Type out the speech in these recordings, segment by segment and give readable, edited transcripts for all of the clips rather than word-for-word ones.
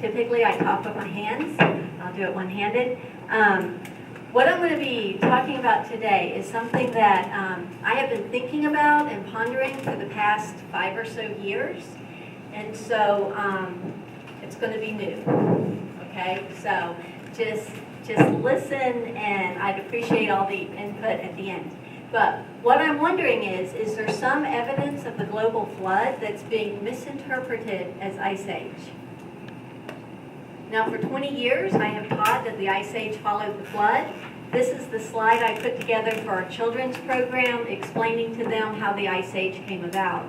Typically, I talk with my hands. I'll do it one-handed. What I'm going to be talking about today is something that I have been thinking about and pondering for the past 5 or so years. And so it's going to be new. Okay? So just listen, and I'd appreciate all the input at the end. But what I'm wondering is there some evidence of the global flood that's being misinterpreted as ice age? Now, for 20 years, I have taught that the ice age followed the flood. This is the slide I put together for our children's program, explaining to them how the ice age came about.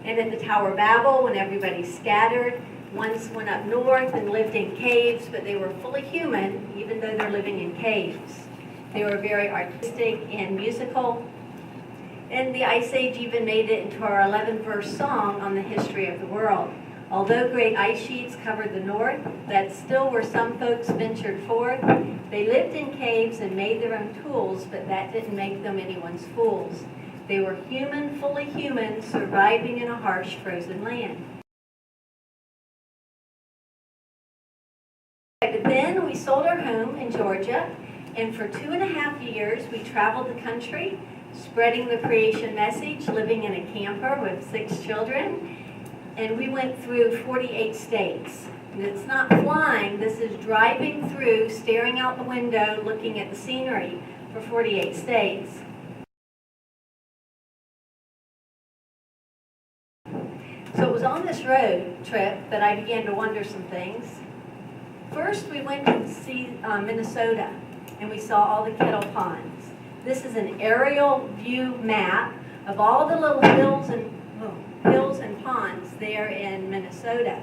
And in the Tower of Babel, when everybody scattered, ones went up north and lived in caves, but they were fully human, even though they're living in caves. They were very artistic and musical. And the Ice Age even made it into our 11-verse song on the history of the world. Although great ice sheets covered the north, that's still where some folks ventured forth. They lived in caves and made their own tools, but that didn't make them anyone's fools. They were human, fully human, surviving in a harsh, frozen land. But then we sold our home in Georgia, and for 2.5 years we traveled the country, spreading the creation message, living in a camper with 6 children, and we went through 48 states. And it's not flying, this is driving through, staring out the window, looking at the scenery for 48 states. So it was on this road trip that I began to wonder some things. First, we went to see Minnesota, and we saw all the kettle ponds. This is an aerial view map of all the little hills and ponds there in Minnesota.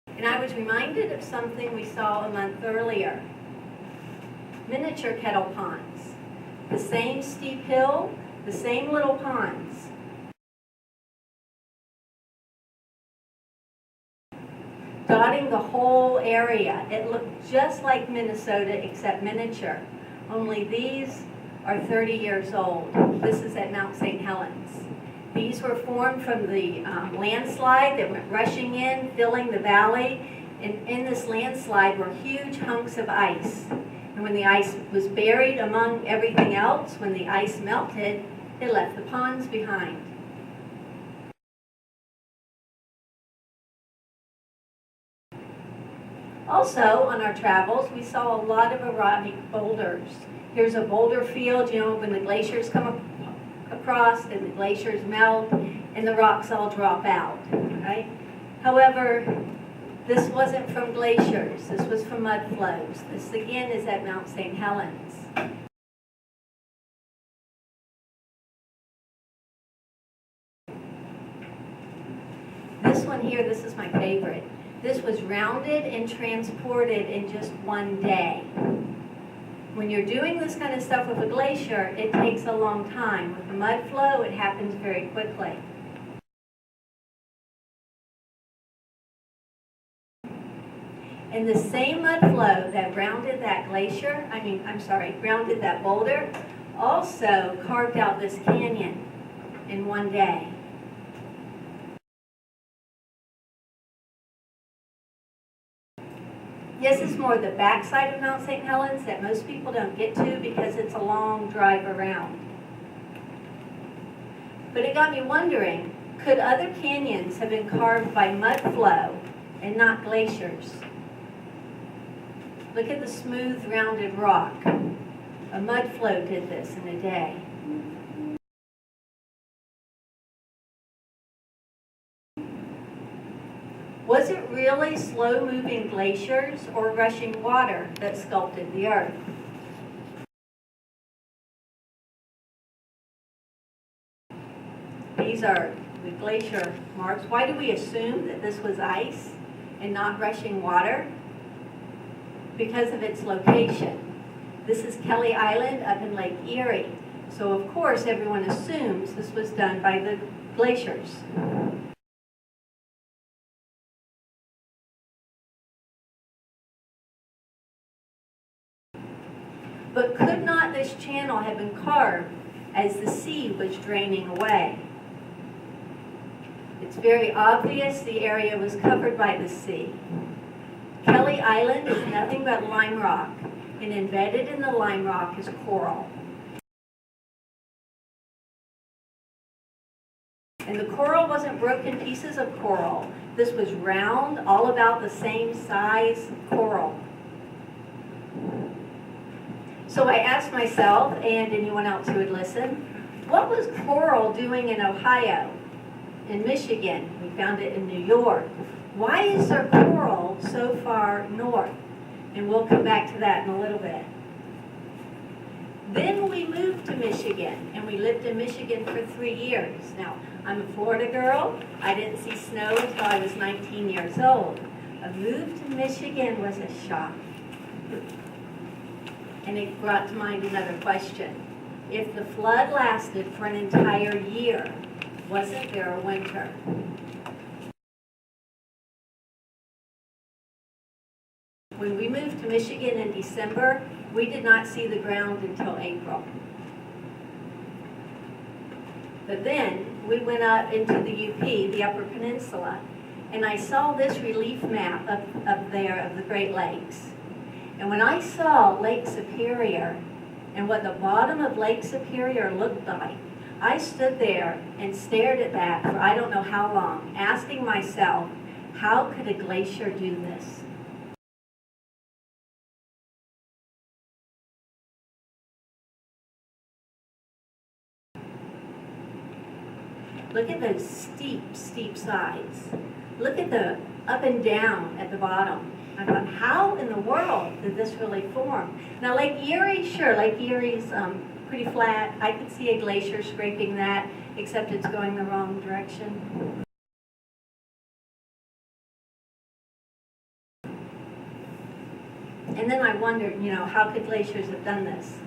And I was reminded of something we saw a month earlier. Miniature kettle ponds. The same steep hill, the same little ponds. Dotting the whole area. It looked just like Minnesota, except miniature. Only these are 30 years old. This is at Mount St. Helens. These were formed from the landslide that went rushing in, filling the valley. And in this landslide were huge hunks of ice. And when the ice was buried among everything else, when the ice melted, it left the ponds behind. Also, on our travels, we saw a lot of erratic boulders. Here's a boulder field, when the glaciers come across and the glaciers melt and the rocks all drop out, right? However, this wasn't from glaciers. This was from mud flows. This, again, is at Mount St. Helens. This one here, this is my favorite. This was rounded and transported in just one day. When you're doing this kind of stuff with a glacier, it takes a long time. With a mud flow, it happens very quickly. And the same mud flow that rounded that rounded that boulder, also carved out this canyon in one day. This is more the backside of Mount St. Helens that most people don't get to because it's a long drive around. But it got me wondering, could other canyons have been carved by mud flow and not glaciers? Look at the smooth, rounded rock. A mud flow did this in a day. Was it really slow-moving glaciers or rushing water that sculpted the earth? These are the glacier marks. Why do we assume that this was ice and not rushing water? Because of its location. This is Kelly Island up in Lake Erie. So of course everyone assumes this was done by the glaciers. But could not this channel have been carved as the sea was draining away? It's very obvious the area was covered by the sea. Kelly Island is nothing but lime rock, and embedded in the lime rock is coral. And the coral wasn't broken pieces of coral. This was round, all about the same size coral. So I asked myself, and anyone else who would listen, what was coral doing in Ohio, in Michigan? We found it in New York. Why is there coral so far north? And we'll come back to that in a little bit. Then we moved to Michigan, and we lived in Michigan for 3 years. Now, I'm a Florida girl. I didn't see snow until I was 19 years old. A move to Michigan was a shock. And it brought to mind another question. If the flood lasted for an entire year, wasn't there a winter? When we moved to Michigan in December, we did not see the ground until April. But then we went up into the UP, the Upper Peninsula, and I saw this relief map up there of the Great Lakes. And when I saw Lake Superior and what the bottom of Lake Superior looked like, I stood there and stared at that for I don't know how long, asking myself, how could a glacier do this? Look at those steep, steep sides. Look at the up and down at the bottom. I thought, how in the world did this really form? Now Lake Erie, sure, Lake Erie's pretty flat. I could see a glacier scraping that, except it's going the wrong direction. And then I wondered, how could glaciers have done this?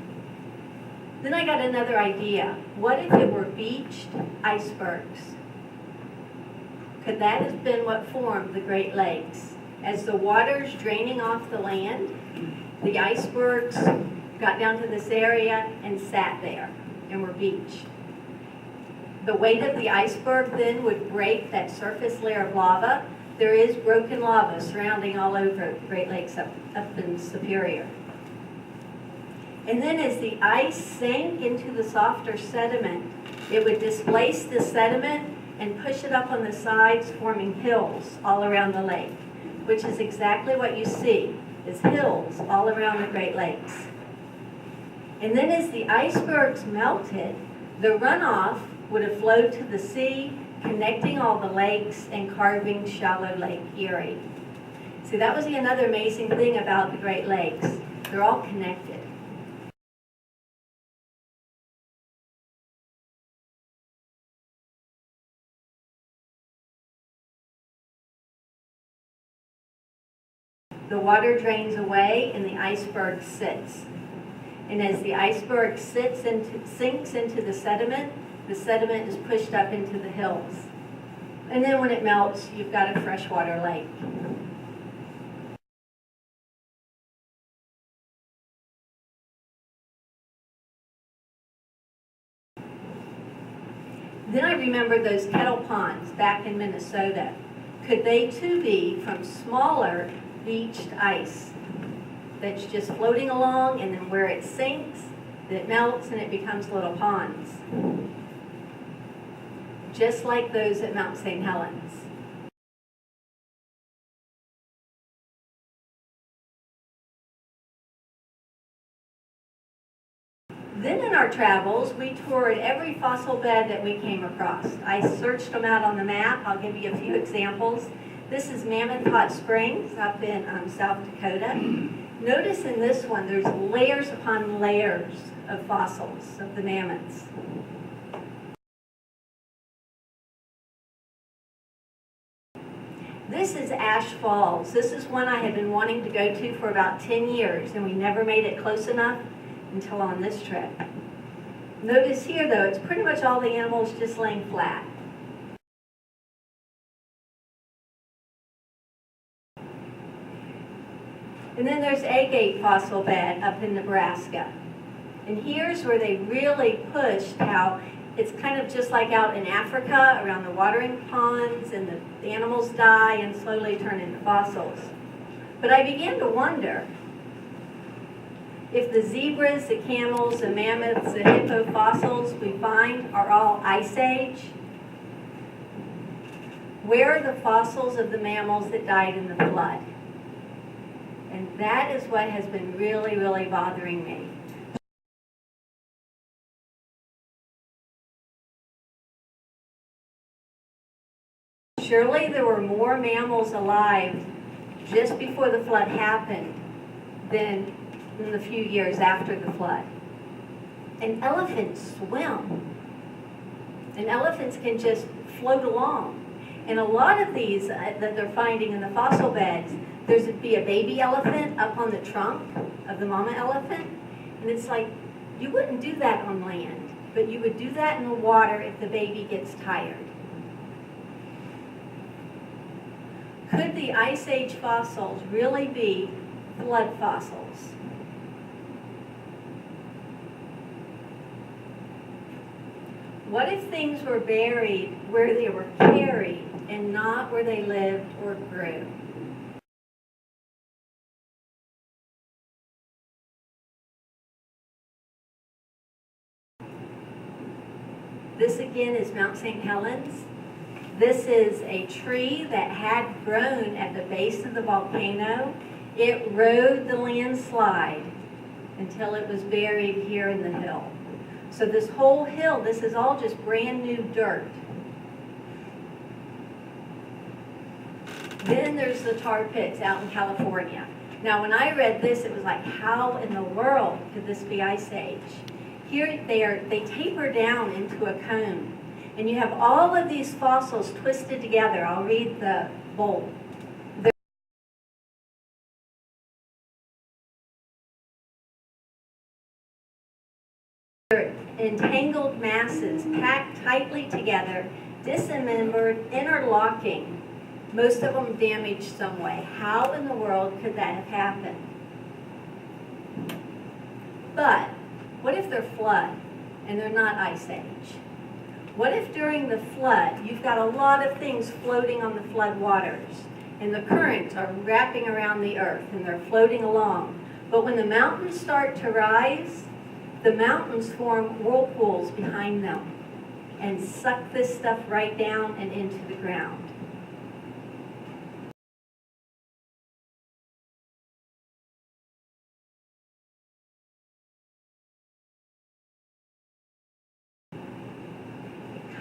Then I got another idea. What if it were beached icebergs? Could that have been what formed the Great Lakes? As the water's draining off the land, the icebergs got down to this area and sat there and were beached. The weight of the iceberg then would break that surface layer of lava. There is broken lava surrounding all over the Great Lakes up in Superior. And then as the ice sank into the softer sediment, it would displace the sediment and push it up on the sides, forming hills all around the lake, which is exactly what you see, is hills all around the Great Lakes. And then as the icebergs melted, the runoff would have flowed to the sea, connecting all the lakes and carving shallow Lake Erie. See, that was another amazing thing about the Great Lakes. They're all connected. The water drains away and the iceberg sits. And as the iceberg sinks into the sediment is pushed up into the hills. And then when it melts, you've got a freshwater lake. Then I remembered those kettle ponds back in Minnesota. Could they too be from smaller beached ice that's just floating along, and then where it sinks, it melts and it becomes little ponds, just like those at Mount St. Helens. Then in our travels, we toured every fossil bed that we came across. I searched them out on the map. I'll give you a few examples. This is Mammoth Hot Springs up in South Dakota. Notice in this one, there's layers upon layers of fossils of the mammoths. This this is Ash Falls. This is one I had been wanting to go to for about 10 years, and we never made it close enough until on this trip. Notice here, though, it's pretty much all the animals just laying flat. And then there's Agate Fossil Bed up in Nebraska. And here's where they really pushed how it's kind of just like out in Africa around the watering ponds, and the animals die and slowly turn into fossils. But I began to wonder if the zebras, the camels, the mammoths, the hippo fossils we find are all Ice Age. Where are the fossils of the mammals that died in the flood? And that is what has been really, really bothering me. Surely there were more mammals alive just before the flood happened than in the few years after the flood. And elephants swim. And elephants can just float along. And a lot of these that they're finding in the fossil beds, there's be a baby elephant up on the trunk of the mama elephant. And it's like, you wouldn't do that on land, but you would do that in the water if the baby gets tired. Could the Ice Age fossils really be flood fossils? What if things were buried where they were carried and not where they lived or grew? This again is Mount St. Helens. This is a tree that had grown at the base of the volcano. It rode the landslide until it was buried here in the hill. So this whole hill, this is all just brand new dirt. Then there's the tar pits out in California. Now when I read this, it was like, how in the world could this be Ice Age? Here they taper down into a cone. And you have all of these fossils twisted together. I'll read the bold. They're entangled masses packed tightly together, dismembered, interlocking. Most of them damaged some way. How in the world could that have happened? But what if they're flood and they're not Ice Age? What if during the flood, you've got a lot of things floating on the flood waters, and the currents are wrapping around the earth, and they're floating along. But when the mountains start to rise, the mountains form whirlpools behind them and suck this stuff right down and into the ground.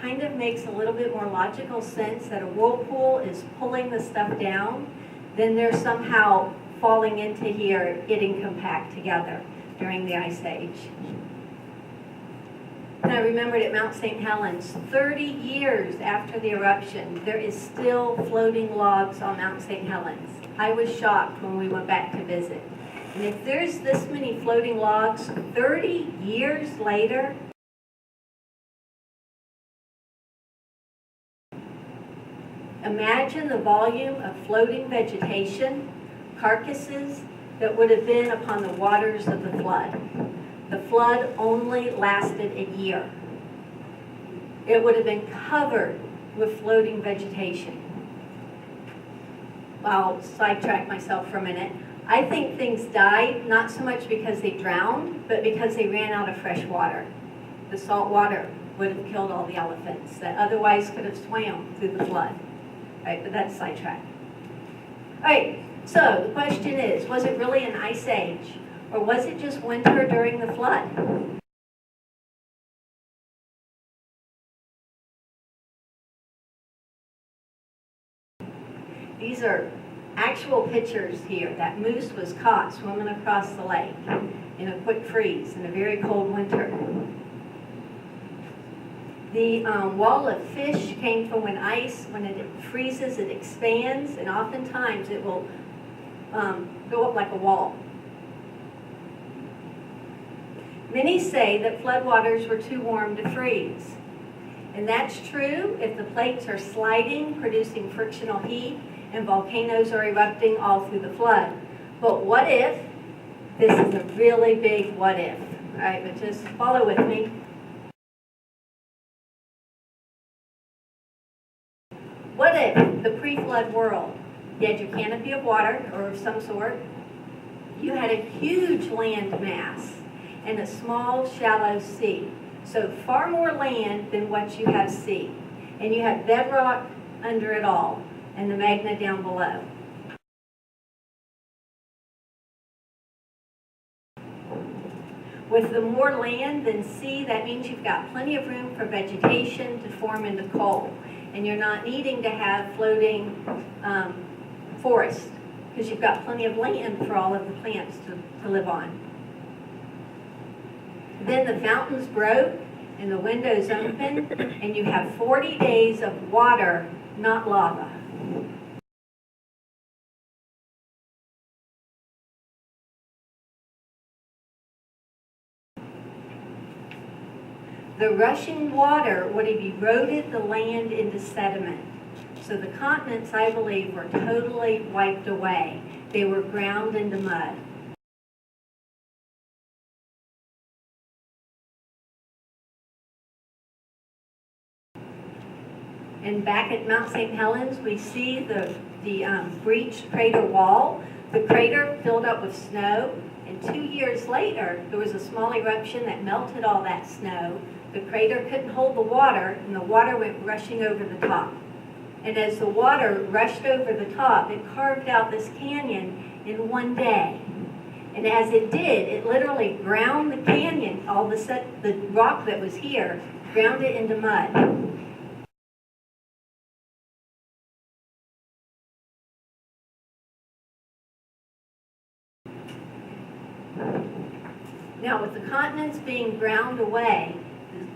Kind of makes a little bit more logical sense that a whirlpool is pulling the stuff down, then they're somehow falling into here, getting compact together during the Ice Age. And I remembered at Mount St. Helens, 30 years after the eruption, there is still floating logs on Mount St. Helens. I was shocked when we went back to visit. And if there's this many floating logs 30 years later, imagine the volume of floating vegetation, carcasses that would have been upon the waters of the flood. The flood only lasted a year. It would have been covered with floating vegetation. I'll sidetrack myself for a minute. I think things died not so much because they drowned, but because they ran out of fresh water. The salt water would have killed all the elephants that otherwise could have swam through the flood. Right, but that's sidetracked. All right, so the question is, was it really an Ice Age, or was it just winter during the flood? These are actual pictures here. That moose was caught swimming across the lake in a quick freeze in a very cold winter. The wall of fish came from when ice, when it freezes, it expands, and oftentimes it will go up like a wall. Many say that floodwaters were too warm to freeze. And that's true if the plates are sliding, producing frictional heat, and volcanoes are erupting all through the flood. But what if? This is a really big what if. All right, but just follow with me. What if the pre-flood world, you had your canopy of water or of some sort, you had a huge land mass and a small shallow sea. So far more land than what you have sea. And you have bedrock under it all and the magma down below. With the more land than sea, that means you've got plenty of room for vegetation to form into coal. And you're not needing to have floating forest because you've got plenty of land for all of the plants to live on. Then the fountains broke and the windows opened and you have 40 days of water, not lava. The rushing water would have eroded the land into sediment. So the continents, I believe, were totally wiped away. They were ground into mud. And back at Mount St. Helens, we see the breached crater wall. The crater filled up with snow, and 2 years later, there was a small eruption that melted all that snow. The crater couldn't hold the water, and the water went rushing over the top. And as the water rushed over the top, it carved out this canyon in one day. And as it did, it literally ground the canyon, the rock that was here, ground it into mud. Now, with the continents being ground away,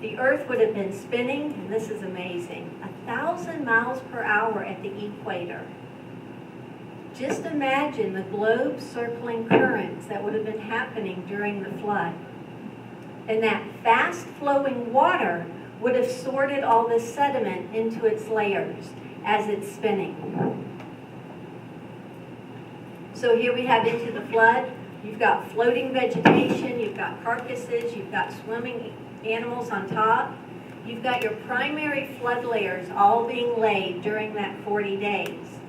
the Earth would have been spinning, and this is amazing, 1,000 miles per hour at the equator. Just imagine the globe circling currents that would have been happening during the flood. And that fast-flowing water would have sorted all this sediment into its layers as it's spinning. So here we have into the flood. You've got floating vegetation, you've got carcasses, you've got swimming animals on top. You've got your primary flood layers all being laid during that 40 days.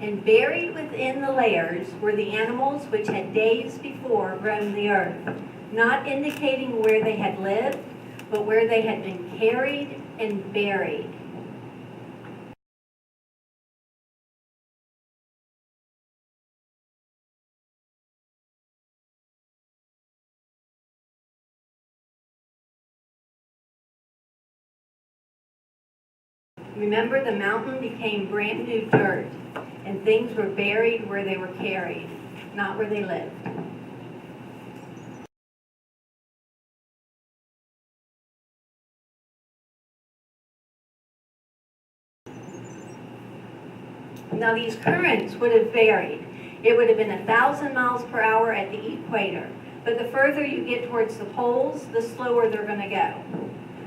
And buried within the layers were the animals which had days before roamed the earth, not indicating where they had lived, but where they had been carried and buried. Remember, the mountain became brand new dirt, and things were buried where they were carried, not where they lived. Now, these currents would have varied. It would have been 1,000 miles per hour at the equator, but the further you get towards the poles, the slower they're going to go.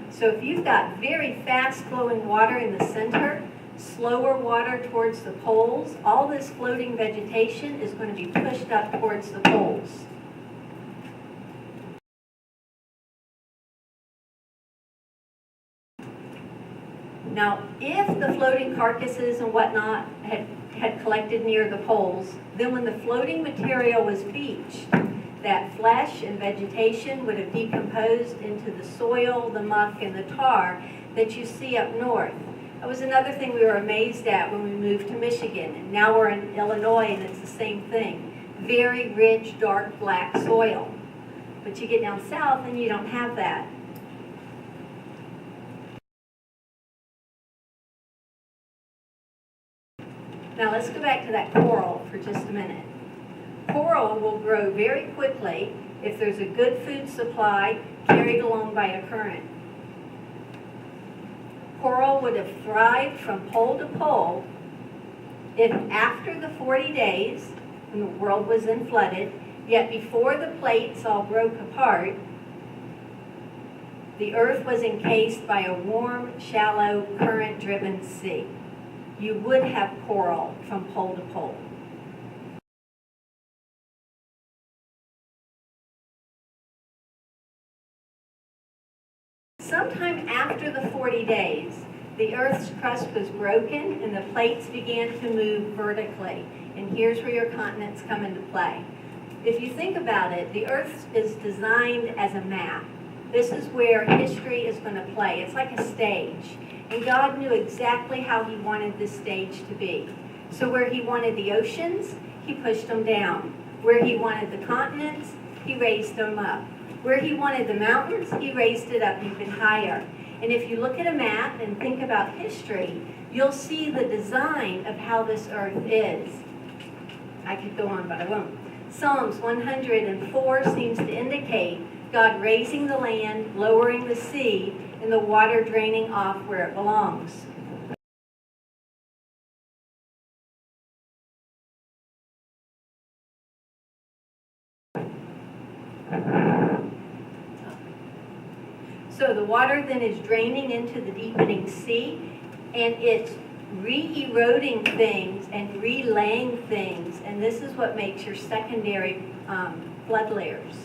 So if you've got very fast-flowing water in the center, slower water towards the poles, all this floating vegetation is going to be pushed up towards the poles. Now, if the floating carcasses and whatnot had collected near the poles, then when the floating material was beached, that flesh and vegetation would have decomposed into the soil, the muck, and the tar that you see up north. That was another thing we were amazed at when we moved to Michigan. And now we're in Illinois, and it's the same thing. Very rich, dark, black soil. But you get down south, and you don't have that. Now let's go back to that coral for just a minute. Coral will grow very quickly if there's a good food supply carried along by a current. coral would have thrived from pole to pole if after the 40 days, when the world was then flooded, yet before the plates all broke apart, the earth was encased by a warm, shallow, current-driven sea. You would have coral from pole to pole. Sometime after the 40 days, the Earth's crust was broken and the plates began to move vertically. And here's where your continents come into play. If you think about it, the Earth is designed as a map. This is where history is going to play. It's like a stage. And God knew exactly how he wanted this stage to be. So where he wanted the oceans, he pushed them down. Where he wanted the continents, he raised them up. Where he wanted the mountains, he raised it up even higher. And if you look at a map and think about history, you'll see the design of how this earth is. I could go on, but I won't. Psalms 104 seems to indicate God raising the land, lowering the sea, and the water draining off where it belongs. So the water then is draining into the deepening sea, and it's re-eroding things and relaying things, and this is what makes your secondary flood layers.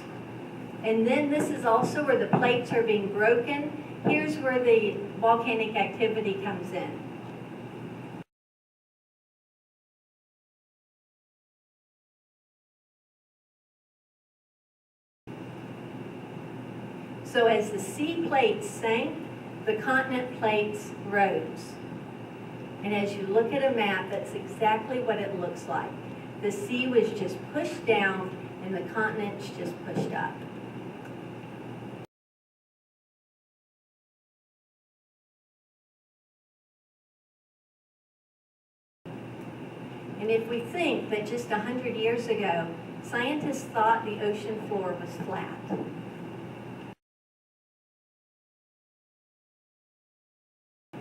And then this is also where the plates are being broken. Here's where the volcanic activity comes in. So as the sea plates sank, the continent plates rose. And as you look at a map, that's exactly what it looks like. The sea was just pushed down and the continents just pushed up. And if we think that just 100 years ago, scientists thought the ocean floor was flat.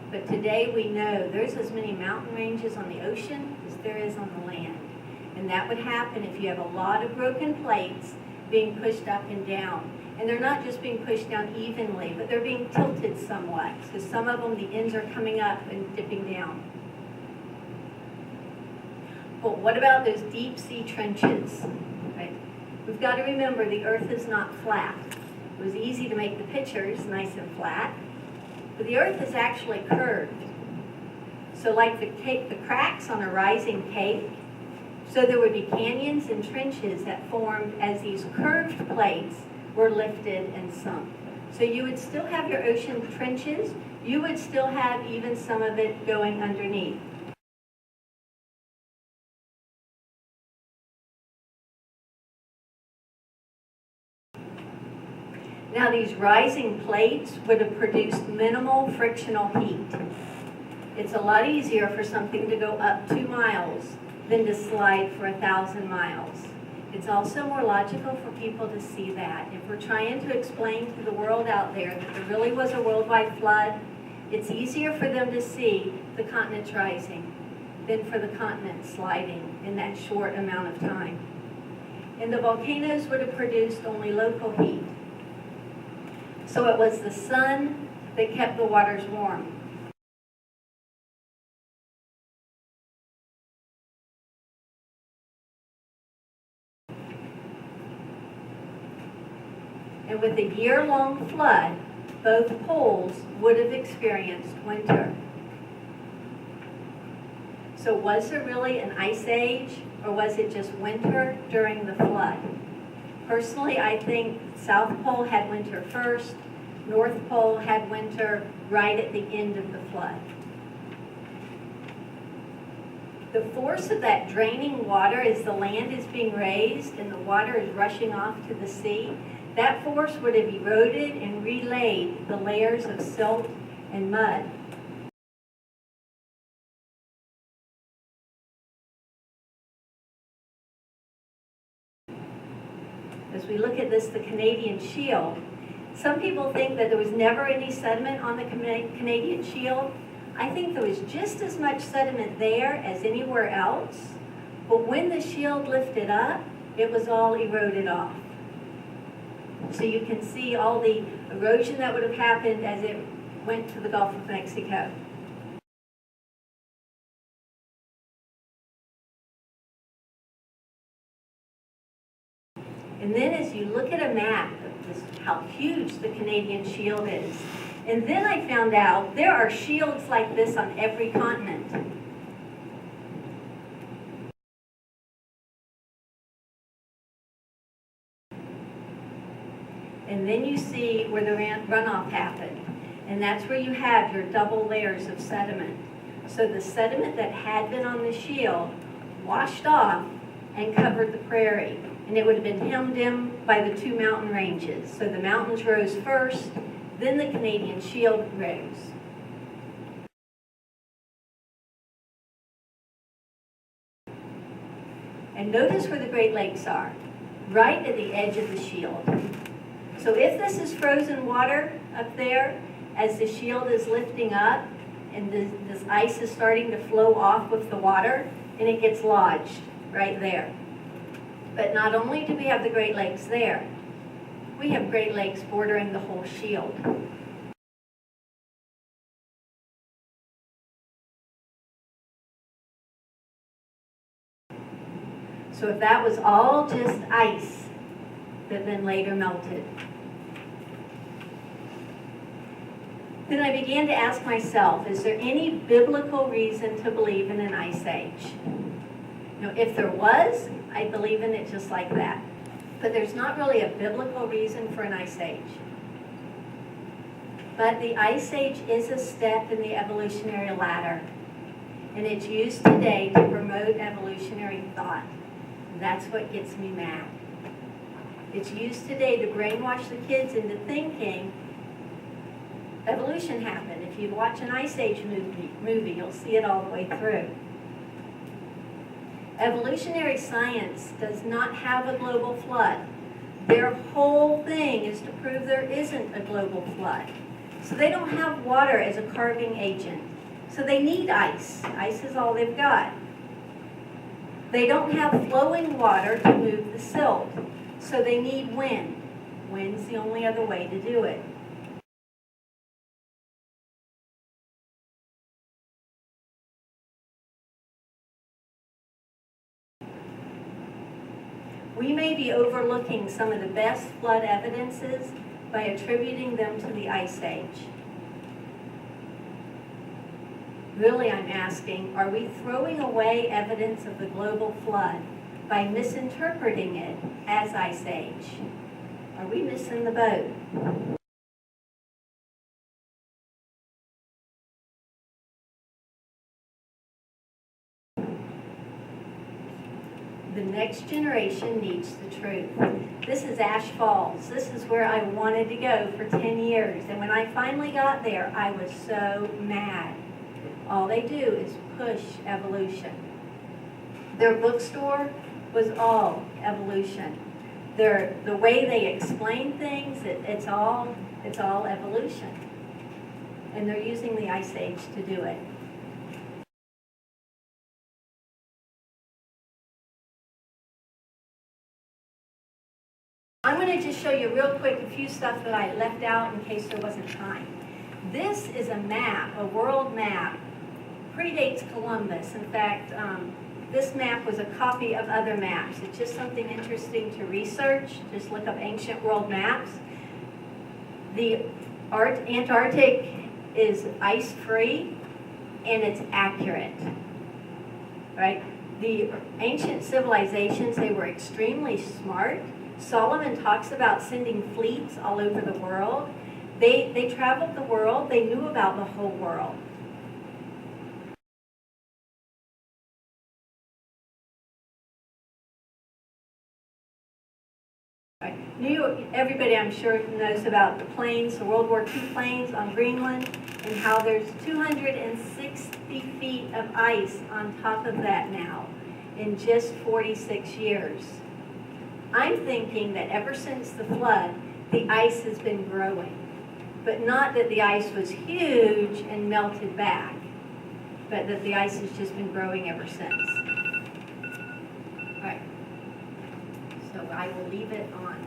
But today we know there's as many mountain ranges on the ocean as there is on the land. And that would happen if you have a lot of broken plates being pushed up and down. And they're not just being pushed down evenly, but they're being tilted somewhat. So some of them, the ends are coming up and dipping down. But what about those deep sea trenches? Right? We've got to remember the earth is not flat. It was easy to make the pictures nice and flat. But the earth is actually curved. So like the cracks on a rising cake, so there would be canyons and trenches that formed as these curved plates were lifted and sunk. So you would still have your ocean trenches, you would still have even some of it going underneath. Now these rising plates would have produced minimal frictional heat. It's a lot easier for something to go up 2 miles than to slide for 1,000 miles. It's also more logical for people to see that. If we're trying to explain to the world out there that there really was a worldwide flood, it's easier for them to see the continents rising than for the continents sliding in that short amount of time. And the volcanoes would have produced only local heat. So it was the sun that kept the waters warm. And with a year-long flood, both poles would have experienced winter. So was there really an ice age, or was it just winter during the flood? Personally, I think South Pole had winter first, North Pole had winter right at the end of the flood. The force of that draining water as the land is being raised and the water is rushing off to the sea, that force would have eroded and relayed the layers of silt and mud. As we look at this, the Canadian Shield, Some people think that there was never any sediment on the Canadian Shield. I think there was just as much sediment there as anywhere else, but when the shield lifted up, it was all eroded off. So you can see all the erosion that would have happened as it went to the Gulf of Mexico. And then as you look at a map of just how huge the Canadian Shield is, and then I found out there are shields like this on every continent. And then you see where the runoff happened. And that's where you have your double layers of sediment. So the sediment that had been on the shield washed off and covered the prairie. And it would have been hemmed in by the two mountain ranges. So the mountains rose first, then the Canadian Shield rose. And notice where the Great Lakes are, right at the edge of the shield. So if this is frozen water up there, as the shield is lifting up and this ice is starting to flow off with the water, and it gets lodged right there. But not only do we have the Great Lakes there, we have Great Lakes bordering the whole shield. So if that was all just ice that then later melted. Then I began to ask myself, is there any biblical reason to believe in an ice age? You know, if there was, I believe in it just like that. But there's not really a biblical reason for an ice age. But the ice age is a step in the evolutionary ladder. And it's used today to promote evolutionary thought. That's what gets me mad. It's used today to brainwash the kids into thinking evolution happened. If you watch an Ice Age movie, you'll see it all the way through. Evolutionary science does not have a global flood. Their whole thing is to prove there isn't a global flood. So they don't have water as a carving agent. So they need ice. Ice is all they've got. They don't have flowing water to move the silt. So they need wind. Wind's the only other way to do it. We may be overlooking some of the best flood evidences by attributing them to the Ice Age. Really, I'm asking, are we throwing away evidence of the global flood by misinterpreting it as Ice Age? Are we missing the boat? The next generation needs the truth. This is Ash Falls. This is where I wanted to go for 10 years. And when I finally got there, I was so mad. All they do is push evolution. Their bookstore was all evolution. The way they explain things, it's all evolution. And they're using the Ice Age to do it. I'm going to just show you real quick a few stuff that I left out in case there wasn't time. This is a map, a world map. Predates Columbus. In fact, this map was a copy of other maps. It's just something interesting to research. Just look up ancient world maps. The Antarctic is ice-free, and it's accurate. Right? The ancient civilizations, they were extremely smart. Solomon talks about sending fleets all over the world. They traveled the world. They knew about the whole world. Everybody I'm sure knows about the planes, the World War II planes on Greenland, and how there's 260 feet of ice on top of that now in just 46 years. I'm thinking that ever since the flood, the ice has been growing. But not that the ice was huge and melted back, but that the ice has just been growing ever since. All right. So I will leave it on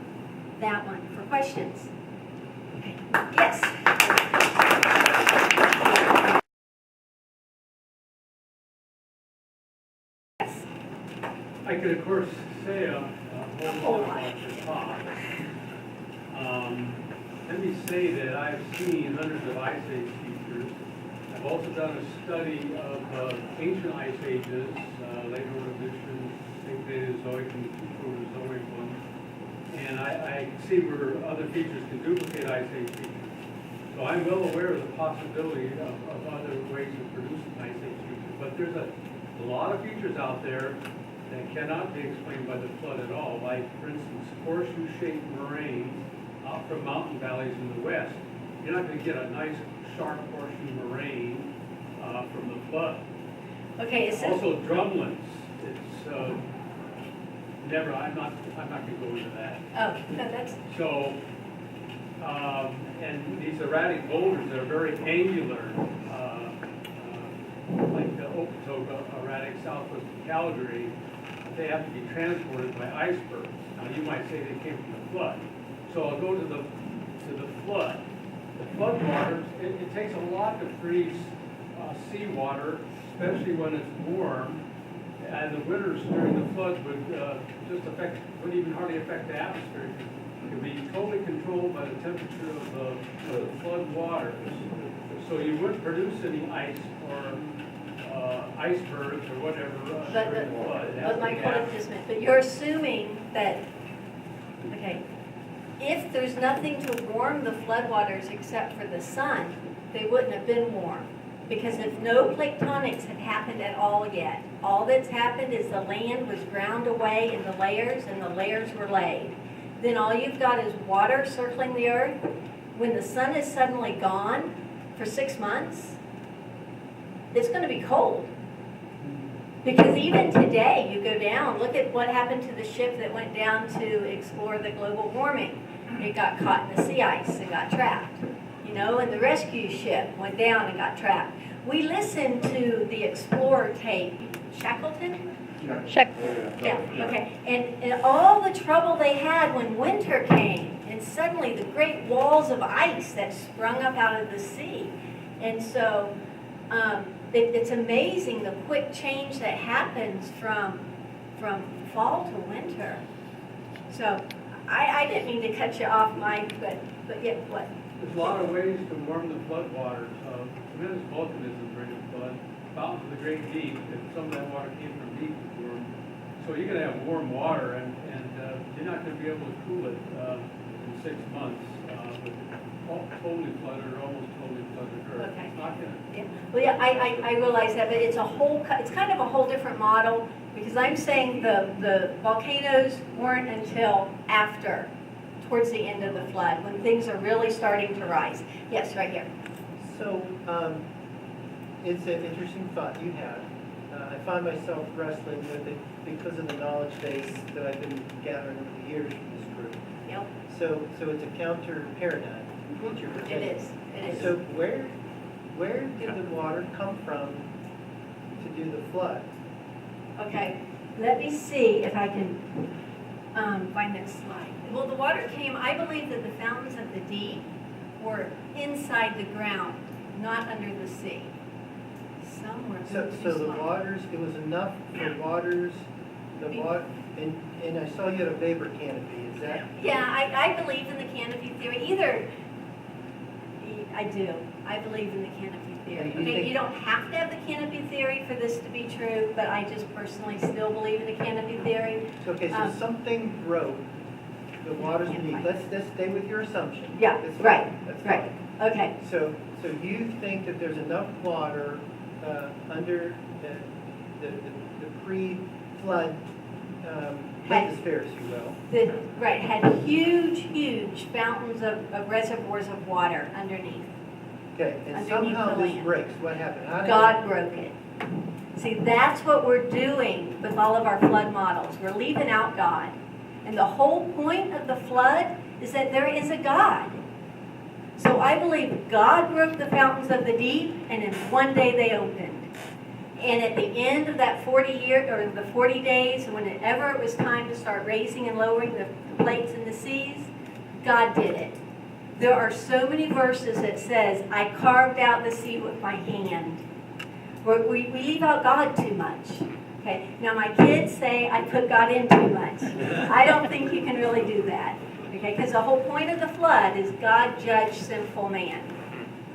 that one for questions. Okay. Yes. Yes. I could, of course, say a whole lot about your talk. Let me say that I've seen hundreds of ice age features. I've also done a study of ancient ice ages, late Ordovician, late Paleozoic, and the Proterozoic one. And I see where other features can duplicate ice age features. So I'm well aware of the possibility of other ways of producing ice age features. But there's a lot of features out there that cannot be explained by the flood at all. Like, for instance, horseshoe-shaped moraines out from mountain valleys in the west. You're not going to get a nice, sharp horseshoe moraine from the flood. Okay. Also, drumlins. It's never. I'm not going to go into that. Oh, no, that's. So, and these erratic boulders that are very angular, like the Okotoks erratic southwest of Calgary, they have to be transported by icebergs. Now, you might say they came from the flood. So I'll go to the flood. The flood waters, it takes a lot to freeze seawater, especially when it's warm. And the winters during the floods wouldn't even hardly affect the atmosphere. It could be totally controlled by the temperature of the flood waters. So you wouldn't produce any ice or icebergs or whatever during the flood. But my point just meant, but you're assuming that, okay, if there's nothing to warm the floodwaters except for the sun, they wouldn't have been warm. Because if no plate tectonics had happened at all yet, all that's happened is the land was ground away in the layers and the layers were laid. Then all you've got is water circling the earth. When the sun is suddenly gone for 6 months, it's going to be cold. Because even today, you go down, look at what happened to the ship that went down to explore the global warming. It got caught in the sea ice and got trapped. You know, and the rescue ship went down and got trapped. We listened to the Explorer tape, Shackleton? Yeah, okay. And all the trouble they had when winter came, and suddenly the great walls of ice that sprung up out of the sea. And so it's amazing the quick change that happens from fall to winter. So I didn't mean to cut you off, Mike, but yeah, what? There's a lot of ways to warm the flood waters. Tremendous volcanism during the flood. Fountains of the great deep, and some of that water came from deep was warm. So you're going to have warm water, and you're not going to be able to cool it in 6 months with totally flooded or almost totally flooded earth. Okay. It's not going to. Yeah. Well, yeah, I realize that, but it's kind of a whole different model, because I'm saying the volcanoes weren't until after, towards the end of the flood, when things are really starting to rise. Yes, right here. So, it's an interesting thought you had. I find myself wrestling with it because of the knowledge base that I've been gathering over the years from this group. Yep. So it's a counter paradigm that you're presenting. It is. So where did the water come from to do the flood? Okay, let me see if I can find that slide. Well, the water came, I believe that the fountains of the deep were inside the ground, not under the sea. Somewhere. So the waters, it was enough for waters, and I saw you had a vapor canopy, is that? Yeah, I believe in the canopy theory. I do. I believe in the canopy theory. Okay, you don't have to have the canopy theory for this to be true, but I just personally still believe in the canopy theory. Okay, so something broke the waters beneath. Let's stay with your assumption. Yeah, That's right, fine. That's right. fine. Okay. So you think that there's enough water under the pre-flood hemisphere, if you will? Right, had huge fountains of reservoirs of water underneath. Okay, and Underneath somehow the this land. breaks. What happened? How did God broke it. See, that's what we're doing with all of our flood models. We're leaving out God. And the whole point of the flood is that there is a God. So I believe God broke the fountains of the deep, and in one day they opened. And at the end of that 40 days, whenever it was time to start raising and lowering the plates in the seas, God did it. There are so many verses that says, I carved out the sea with my hand. We leave out God too much. Okay. Now my kids say I put God in too much. I don't think you can really do that. Okay, because the whole point of the flood is God judged sinful man.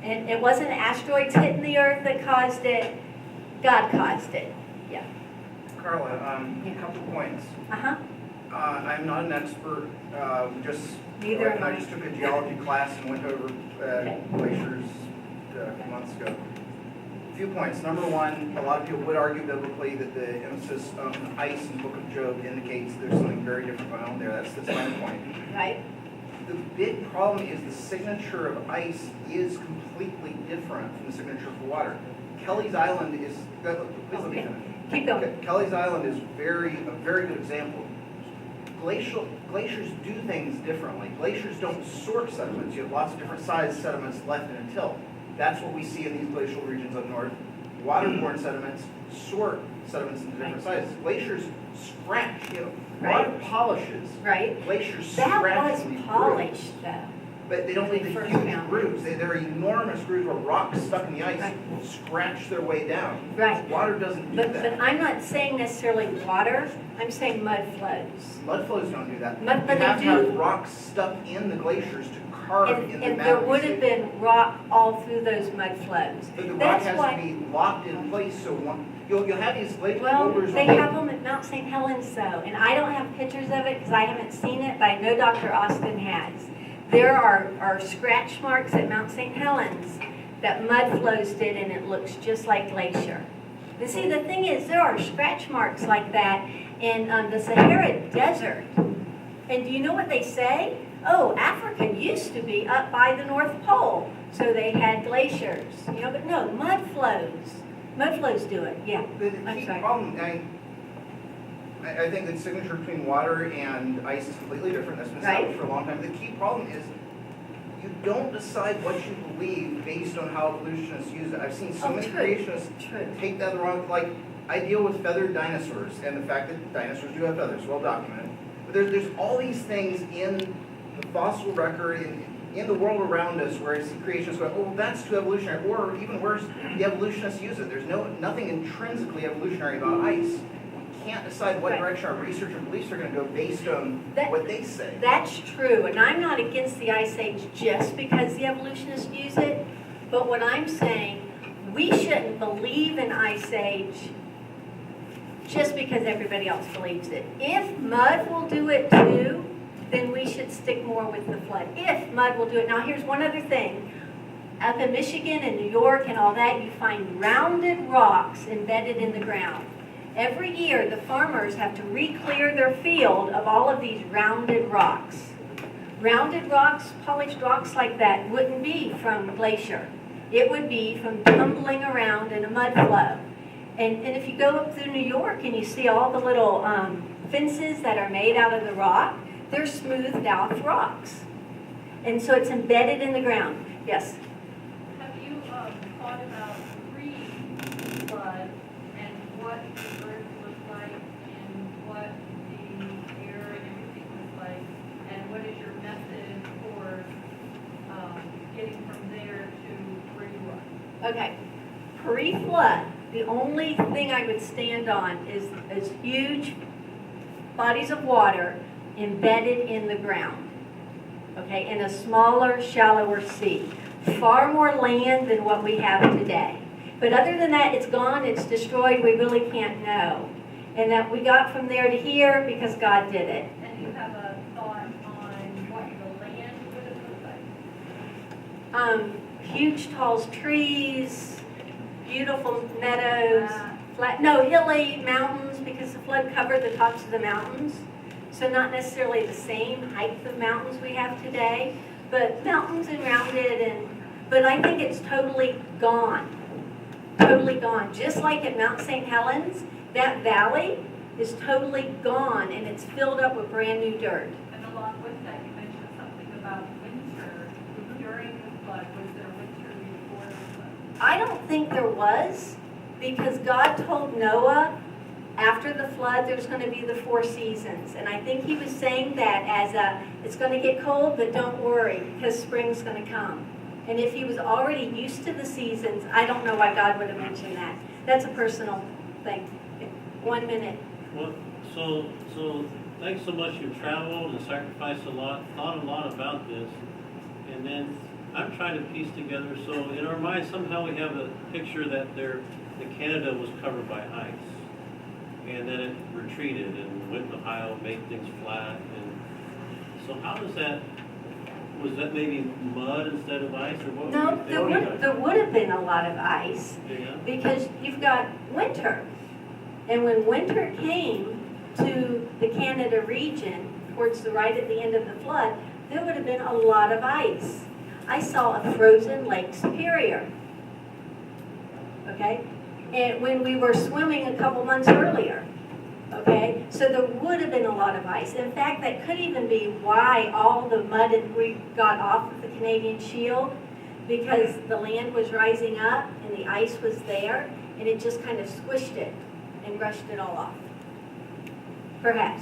And it wasn't asteroids hitting the earth that caused it. God caused it. Yeah. Carla, a couple points. Uh-huh. I'm not an expert. Neither am I I. just took a geology class and went over glaciers a few months ago. A few points. Number one, a lot of people would argue biblically that the emphasis on ice in the book of Job indicates there's something very different going on there. That's my point. Right. The big problem is the signature of ice is completely different from the signature of water. Kelly's Island is, please let me finish. Keep going. Kelly's Island is a very good example. Glaciers do things differently. Glaciers don't sort sediments. You have lots of different size sediments left in a tilt. That's what we see in these glacial regions up north. Waterborne sediments sort sediments into different sizes. Glaciers scratch, water polishes. Right. Glaciers That scratch was and leave polished, grooves. though. But they don't leave the First huge found. grooves. They're enormous grooves where rocks stuck in the ice Right. scratch their way down. Right. Water doesn't do But that. I'm not saying necessarily water. I'm saying mud flows. Mud flows don't do that. But you they have to do. have rocks stuck in the glaciers to carve in the And mountains. there would have been rock all through those mud flows. But the rock That's has why. to be locked in place, so you'll have these glacial Well, boulders. they have them at Mount St. Helens though, and I don't have pictures of it because I haven't seen it, but I know Dr. Austin has. There are scratch marks at Mount St. Helens that mud flows did, and it looks just like glacier. And see, the thing is, there are scratch marks like that in the Sahara Desert. And do you know what they say? Oh, Africa used to be up by the North Pole, so they had glaciers. But no, mud flows. Mud flows do it, yeah. The I'm key sorry. problem, I think the signature between water and ice is completely different. That's been established for a long time. The key problem is you don't decide what you believe based on how evolutionists use it. I've seen so many creationists take that the wrong. Like I deal with feathered dinosaurs and the fact that dinosaurs do have feathers, well documented. But there's all these things in the fossil record in the world around us where I see creationists go, oh, that's too evolutionary, or even worse, the evolutionists use it. There's nothing intrinsically evolutionary about ice. Can't decide what direction our research and beliefs are going to go based on what they say. That's true, and I'm not against the Ice Age just because the evolutionists use it, but what I'm saying, we shouldn't believe in Ice Age just because everybody else believes it. If mud will do it too, then we should stick more with the flood. If mud will do it. Now here's one other thing. Up in Michigan and New York and all that, you find rounded rocks embedded in the ground. Every year, the farmers have to re-clear their field of all of these rounded rocks. Rounded rocks, polished rocks like that wouldn't be from glacier. It would be from tumbling around in a mud flow. And if you go up through New York and you see all the little fences that are made out of the rock, they're smoothed out rocks. And so it's embedded in the ground. Yes? Have you thought about pre-flood and what the earth looked like and what the air and everything was like? And what is your method for getting from there to where you are? Okay. Pre-flood, the only thing I would stand on is huge bodies of water embedded in the ground, okay, in a smaller, shallower sea. Far more land than what we have today. But other than that, it's gone, it's destroyed, we really can't know. And that we got from there to here because God did it. And do you have a thought on what the land would have looked like? Huge tall trees, beautiful meadows, hilly mountains because the flood covered the tops of the mountains. So not necessarily the same height of mountains we have today, but mountains and rounded, but I think it's totally gone. Totally gone. Just like at Mount St. Helens, that valley is totally gone and it's filled up with brand new dirt. And along with that, you mentioned something I don't think there was, because God told Noah after the flood there's going to be the 4 seasons. And I think he was saying that as it's going to get cold, but don't worry, because spring's going to come. And if he was already used to the seasons, I don't know why God would have mentioned that. That's a personal thing. 1 minute. Well, so thanks so much. You've traveled and sacrificed a lot, thought a lot about this, and then I'm trying to piece together. So in our minds, somehow we have a picture that Canada was covered by ice, and then it retreated and went to Ohio, made things flat. And so how does that? Was that maybe mud instead of ice, or what? No, there would have been a lot of ice, Yeah. because you've got winter. And when winter came to the Canada region, towards the right at the end of the flood, there would have been a lot of ice. I saw a frozen Lake Superior. Okay? And when we were swimming a couple months earlier. Okay? So there would have been a lot of ice. In fact, that could even be why all the mud and we got off of the Canadian Shield, because the land was rising up and the ice was there, and it just kind of squished it and brushed it all off. Perhaps.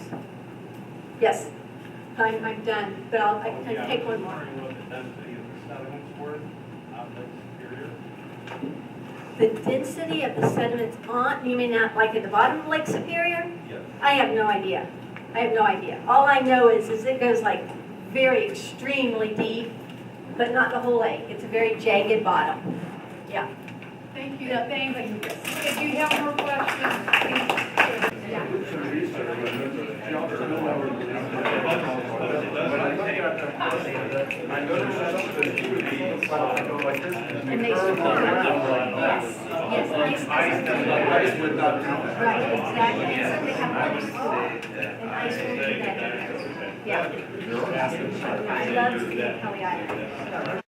Yes. I'm done, but I can take one more. What the density of the sediments were out Lake Superior? The density of the sediments on, you mean not like at the bottom of Lake Superior? Yes. I have no idea. I have no idea. All I know is it goes like very extremely deep, but not the whole lake. It's a very jagged bottom. Yeah. Thank you, thank you. If you have more questions, And they support it. Yes. Yes. Ice would not count. Right, exactly. And so they have ice. And ice will do that. Yeah. I love seeing Kelly Island.